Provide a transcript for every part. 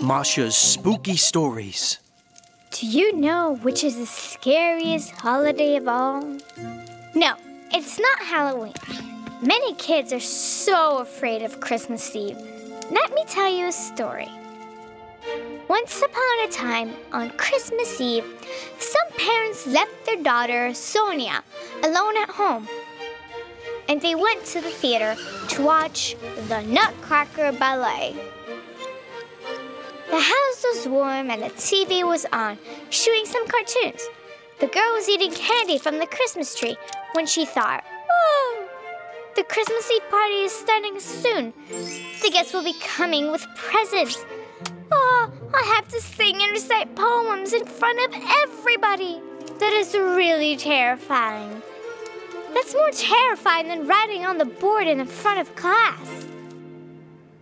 Masha's spooky stories. Do you know which is the scariest holiday of all? No, it's not Halloween. Many kids are so afraid of Christmas Eve. Let me tell you a story. Once upon a time, on Christmas Eve, some parents left their daughter, Sonia, alone at home. And they went to the theater to watch the Nutcracker Ballet. The house was warm and the TV was on, showing some cartoons. The girl was eating candy from the Christmas tree when she thought, "Oh, the Christmas Eve party is starting soon. The guests will be coming with presents. Oh, I have to sing and recite poems in front of everybody. That is really terrifying. That's more terrifying than writing on the board in front of class."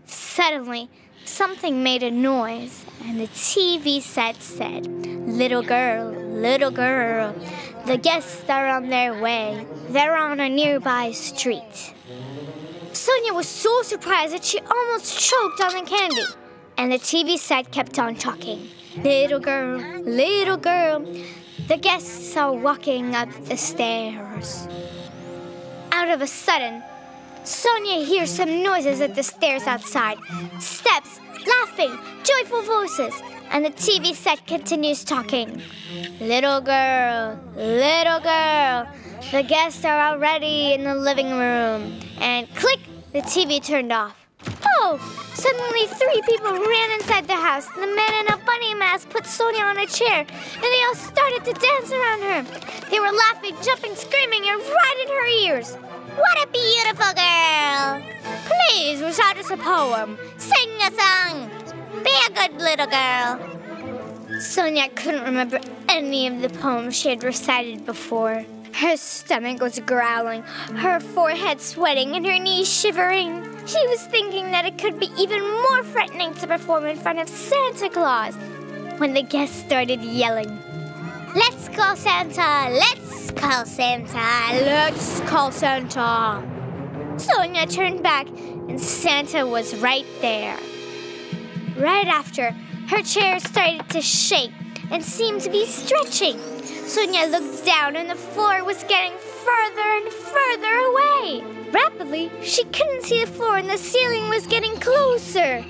Suddenly, something made a noise, and the TV set said, little girl, the guests are on their way. They're on a nearby street." Sonia was so surprised that she almost choked on the candy, and the TV set kept on talking. Little girl, the guests are walking up the stairs. Out of a sudden, Sonia hears some noises at the stairs outside. Steps, laughing, joyful voices, and the TV set continues talking. Little girl, the guests are already in the living room. And click, the TV turned off. Oh, suddenly 3 people ran inside the house. The man in a bunny mask put Sonia on a chair, and they all started to dance around her. They were laughing, jumping, screaming, and right in her ears. What a beautiful girl! Please recite us a poem. Sing a song. Be a good little girl. Sonia couldn't remember any of the poems she had recited before. Her stomach was growling, her forehead sweating, and her knees shivering. She was thinking that it could be even more frightening to perform in front of Santa Claus when the guests started yelling. Let's call Santa! Let's call Santa! Let's call Santa! Sonia turned back, and Santa was right there. Right after, her chair started to shake and seemed to be stretching. Sonia looked down, and the floor was getting further and further away. Rapidly, she couldn't see the floor, and the ceiling was getting closer.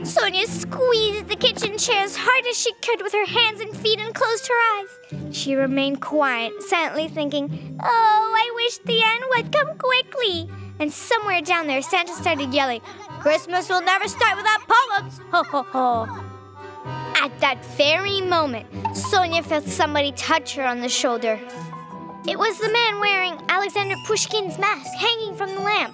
Sonia squeezed the kitchen chair as hard as she could with her hands and feet and closed her eyes. She remained quiet, silently thinking, "Oh, I wish the end would come quickly." And somewhere down there, Santa started yelling, "Christmas will never start without poems! Ho, ho, ho!" At that very moment, Sonia felt somebody touch her on the shoulder. It was the man wearing Alexander Pushkin's mask hanging from the lamp.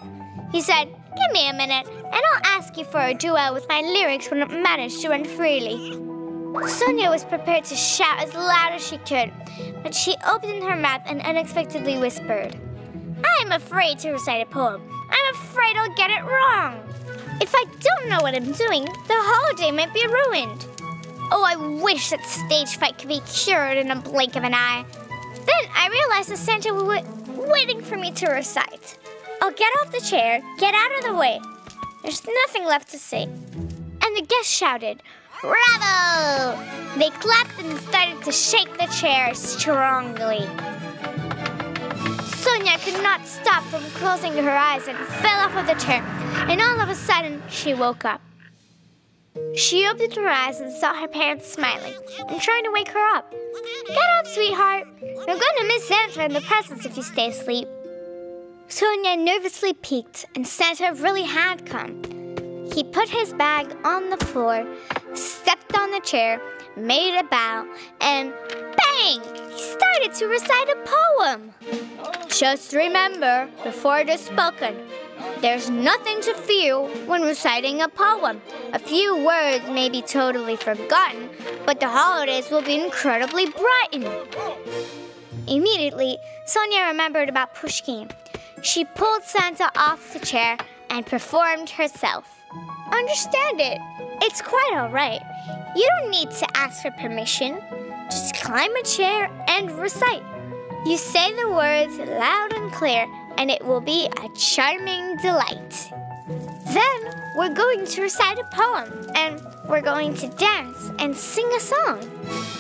He said, "Give me a minute, and I'll ask you for a duet with my lyrics when it manage to run freely." Sonia was prepared to shout as loud as she could, but she opened her mouth and unexpectedly whispered, "I'm afraid to recite a poem. I'm afraid I'll get it wrong. If I don't know what I'm doing, the holiday might be ruined. Oh, I wish that stage fright could be cured in a blink of an eye." Then I realized that Santa was waiting for me to recite. I'll get off the chair, get out of the way. There's nothing left to say. And the guests shouted, "Bravo!" They clapped and started to shake the chair strongly. Sonia could not stop from closing her eyes and fell off of the chair, and all of a sudden, she woke up. She opened her eyes and saw her parents smiling and trying to wake her up. "Get up, sweetheart. You're going to miss Santa and the presents if you stay asleep." Sonia nervously peeked, and Santa really had come. He put his bag on the floor, stepped on the chair, made a bow, and bang! He started to recite a poem. Just remember, before it is spoken, there's nothing to fear when reciting a poem. A few words may be totally forgotten, but the holidays will be incredibly brightened. Immediately, Sonia remembered about Pushkin. She pulled Santa off the chair and performed herself. Understand it. It's quite all right. You don't need to ask for permission. Just climb a chair and recite. You say the words loud and clear, and it will be a charming delight. Then we're going to recite a poem, and We're going to dance and sing a song.